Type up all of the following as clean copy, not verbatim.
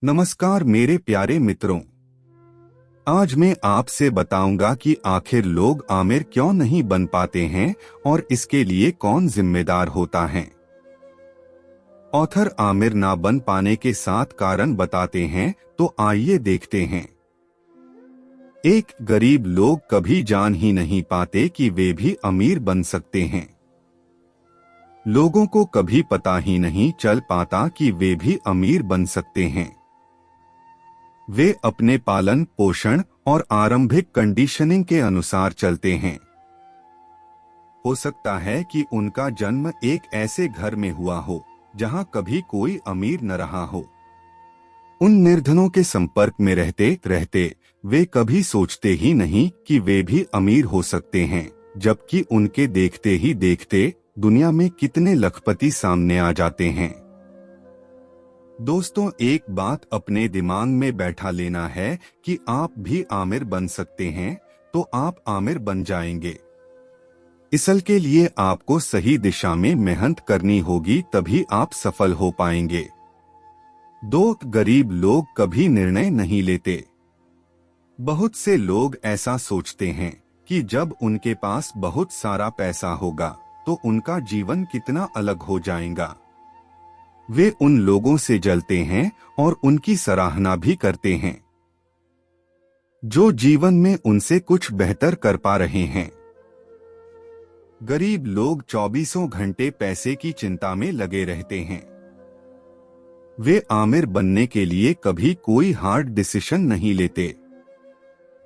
नमस्कार मेरे प्यारे मित्रों। आज मैं आपसे बताऊंगा कि आखिर लोग आमिर क्यों नहीं बन पाते हैं और इसके लिए कौन जिम्मेदार होता है। ऑथर आमिर ना बन पाने के 7 कारण बताते हैं, तो आइए देखते हैं। एक, गरीब लोग कभी जान ही नहीं पाते कि वे भी अमीर बन सकते हैं। लोगों को कभी पता ही नहीं चल पाता कि वे भी अमीर बन सकते हैं। वे अपने पालन पोषण और आरंभिक कंडीशनिंग के अनुसार चलते हैं। हो सकता है कि उनका जन्म एक ऐसे घर में हुआ हो जहां कभी कोई अमीर न रहा हो। उन निर्धनों के संपर्क में रहते रहते वे कभी सोचते ही नहीं कि वे भी अमीर हो सकते हैं, जबकि उनके देखते ही देखते दुनिया में कितने लखपति सामने आ जाते हैं। दोस्तों, एक बात अपने दिमाग में बैठा लेना है कि आप भी आमिर बन सकते हैं, तो आप आमिर बन जाएंगे। इसल के लिए आपको सही दिशा में मेहनत करनी होगी, तभी आप सफल हो पाएंगे। 2, गरीब लोग कभी निर्णय नहीं लेते। बहुत से लोग ऐसा सोचते हैं कि जब उनके पास बहुत सारा पैसा होगा तो उनका जीवन कितना अलग हो जाएगा। वे उन लोगों से जलते हैं और उनकी सराहना भी करते हैं जो जीवन में उनसे कुछ बेहतर कर पा रहे हैं। गरीब लोग 24 घंटे पैसे की चिंता में लगे रहते हैं। वे आमिर बनने के लिए कभी कोई हार्ड डिसीजन नहीं लेते।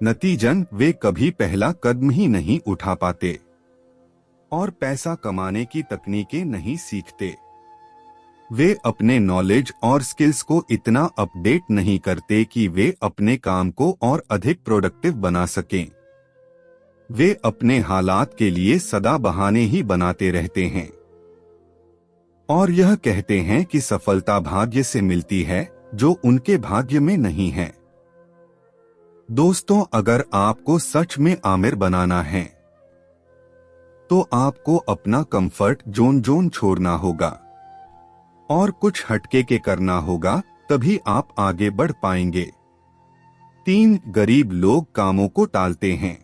नतीजन वे कभी पहला कदम ही नहीं उठा पाते और पैसा कमाने की तकनीकें नहीं सीखते। वे अपने नॉलेज और स्किल्स को इतना अपडेट नहीं करते कि वे अपने काम को और अधिक प्रोडक्टिव बना सकें। वे अपने हालात के लिए सदा बहाने ही बनाते रहते हैं और यह कहते हैं कि सफलता भाग्य से मिलती है, जो उनके भाग्य में नहीं है। दोस्तों, अगर आपको सच में आमिर बनाना है तो आपको अपना कंफर्ट जोन छोड़ना होगा और कुछ हटके के करना होगा, तभी आप आगे बढ़ पाएंगे। 3, गरीब लोग कामों को टालते हैं।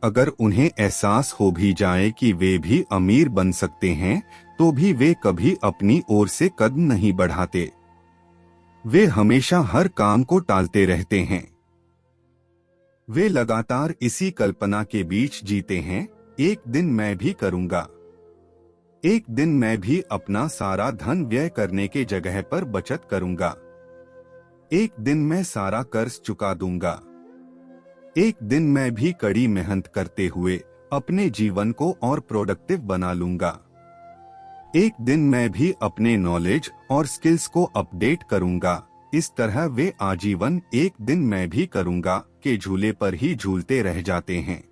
अगर उन्हें एहसास हो भी जाए कि वे भी अमीर बन सकते हैं, तो भी वे कभी अपनी ओर से कदम नहीं बढ़ाते। वे हमेशा हर काम को टालते रहते हैं। वे लगातार इसी कल्पना के बीच जीते हैं, एक दिन मैं भी करूंगा। एक दिन मैं भी अपना सारा धन व्यय करने के जगह पर बचत करूंगा। एक दिन मैं सारा कर्ज चुका दूंगा। एक दिन मैं भी कड़ी मेहनत करते हुए अपने जीवन को और प्रोडक्टिव बना लूंगा। एक दिन मैं भी अपने नॉलेज और स्किल्स को अपडेट करूंगा। इस तरह वे आजीवन एक दिन मैं भी करूंगा के झूले पर ही झूलते रह जाते हैं।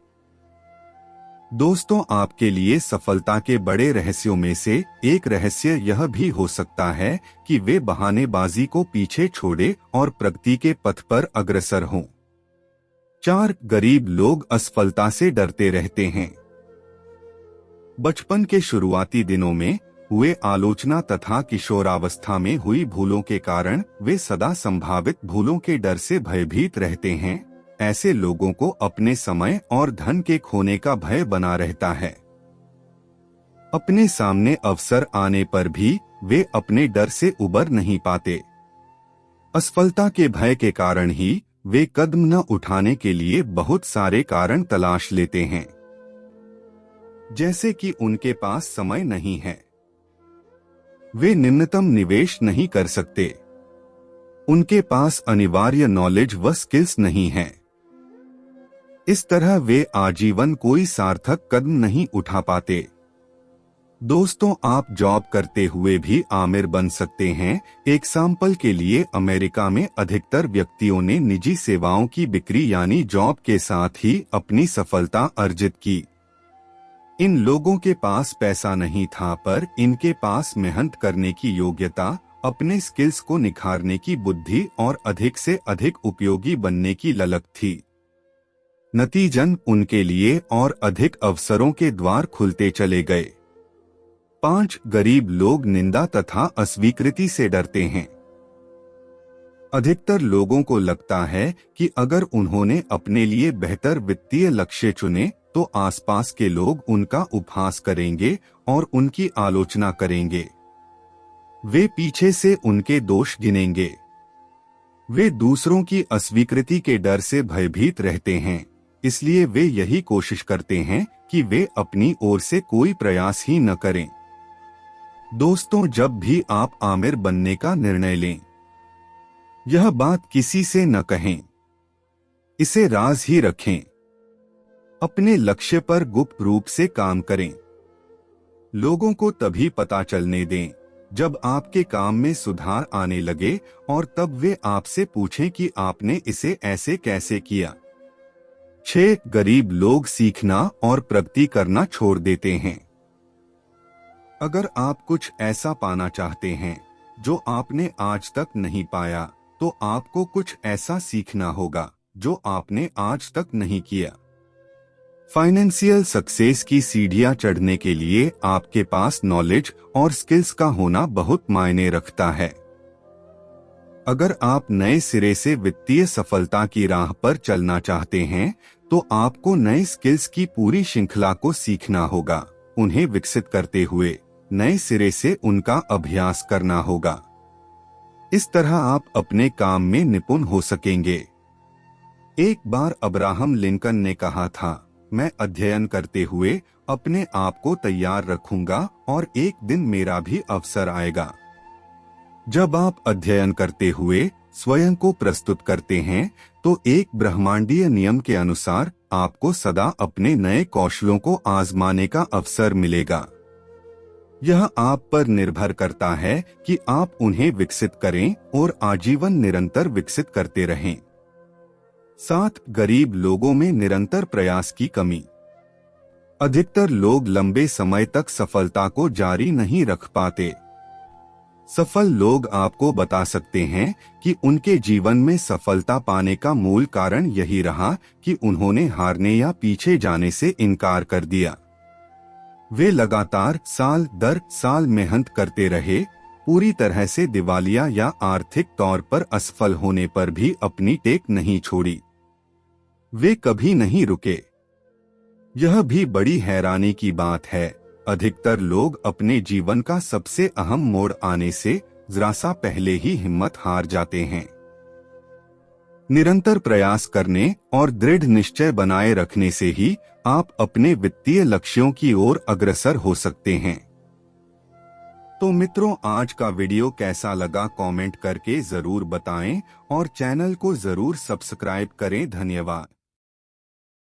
दोस्तों, आपके लिए सफलता के बड़े रहस्यों में से एक रहस्य यह भी हो सकता है कि वे बहानेबाजी को पीछे छोड़े और प्रगति के पथ पर अग्रसर हों। 4, गरीब लोग असफलता से डरते रहते हैं। बचपन के शुरुआती दिनों में हुए आलोचना तथा किशोरावस्था में हुई भूलों के कारण वे सदा संभावित भूलों के डर से भयभीत रहते हैं। ऐसे लोगों को अपने समय और धन के खोने का भय बना रहता है। अपने सामने अवसर आने पर भी वे अपने डर से उबर नहीं पाते। असफलता के भय के कारण ही वे कदम न उठाने के लिए बहुत सारे कारण तलाश लेते हैं, जैसे कि उनके पास समय नहीं है, वे निम्नतम निवेश नहीं कर सकते, उनके पास अनिवार्य नॉलेज व स्किल्स नहीं है। इस तरह वे आजीवन कोई सार्थक कदम नहीं उठा पाते। दोस्तों, आप जॉब करते हुए भी आमिर बन सकते हैं। एग्जाम्पल के लिए अमेरिका में अधिकतर व्यक्तियों ने निजी सेवाओं की बिक्री यानी जॉब के साथ ही अपनी सफलता अर्जित की। इन लोगों के पास पैसा नहीं था, पर इनके पास मेहनत करने की योग्यता, अपने स्किल्स को निखारने की बुद्धि और अधिक से अधिक उपयोगी बनने की ललक थी। नतीजन उनके लिए और अधिक अवसरों के द्वार खुलते चले गए। 5, गरीब लोग निंदा तथा अस्वीकृति से डरते हैं। अधिकतर लोगों को लगता है कि अगर उन्होंने अपने लिए बेहतर वित्तीय लक्ष्य चुने तो आसपास के लोग उनका उपहास करेंगे और उनकी आलोचना करेंगे। वे पीछे से उनके दोष गिनेंगे। वे दूसरों की अस्वीकृति के डर से भयभीत रहते हैं, इसलिए वे यही कोशिश करते हैं कि वे अपनी ओर से कोई प्रयास ही न करें। दोस्तों, जब भी आप आमिर बनने का निर्णय लें, यह बात किसी से न कहें, इसे राज ही रखें। अपने लक्ष्य पर गुप्त रूप से काम करें। लोगों को तभी पता चलने दें जब आपके काम में सुधार आने लगे और तब वे आपसे पूछें कि आपने इसे ऐसे कैसे किया। 6. गरीब लोग सीखना और प्रगति करना छोड़ देते हैं। अगर आप कुछ ऐसा पाना चाहते हैं जो आपने आज तक नहीं पाया, तो आपको कुछ ऐसा सीखना होगा जो आपने आज तक नहीं किया। फाइनेंशियल सक्सेस की सीढ़ियां चढ़ने के लिए आपके पास नॉलेज और स्किल्स का होना बहुत मायने रखता है। अगर आप नए सिरे से वित्तीय सफलता की राह पर चलना चाहते हैं, तो आपको नए स्किल्स की पूरी श्रृंखला को सीखना होगा, उन्हें विकसित करते हुए नए सिरे से उनका अभ्यास करना होगा। इस तरह आप अपने काम में निपुण हो सकेंगे। एक बार अब्राहम लिंकन ने कहा था, मैं अध्ययन करते हुए अपने आप को तैयार रखूंगा और एक दिन मेरा भी अवसर आएगा। जब आप अध्ययन करते हुए स्वयं को प्रस्तुत करते हैं, तो एक ब्रह्मांडीय नियम के अनुसार आपको सदा अपने नए कौशलों को आजमाने का अवसर मिलेगा। यह आप पर निर्भर करता है कि आप उन्हें विकसित करें और आजीवन निरंतर विकसित करते रहें। 7. गरीब लोगों में निरंतर प्रयास की कमी। अधिकतर लोग लंबे समय तक सफलता को जारी नहीं रख पाते। सफल लोग आपको बता सकते हैं कि उनके जीवन में सफलता पाने का मूल कारण यही रहा कि उन्होंने हारने या पीछे जाने से इनकार कर दिया। वे लगातार साल दर साल मेहनत करते रहे, पूरी तरह से दिवालिया या आर्थिक तौर पर असफल होने पर भी अपनी टेक नहीं छोड़ी। वे कभी नहीं रुके। यह भी बड़ी हैरानी की बात है, अधिकतर लोग अपने जीवन का सबसे अहम मोड़ आने से जरा सा पहले ही हिम्मत हार जाते हैं। निरंतर प्रयास करने और दृढ़ निश्चय बनाए रखने से ही आप अपने वित्तीय लक्ष्यों की ओर अग्रसर हो सकते हैं। तो मित्रों, आज का वीडियो कैसा लगा कमेंट करके जरूर बताएं और चैनल को जरूर सब्सक्राइब करें। धन्यवाद।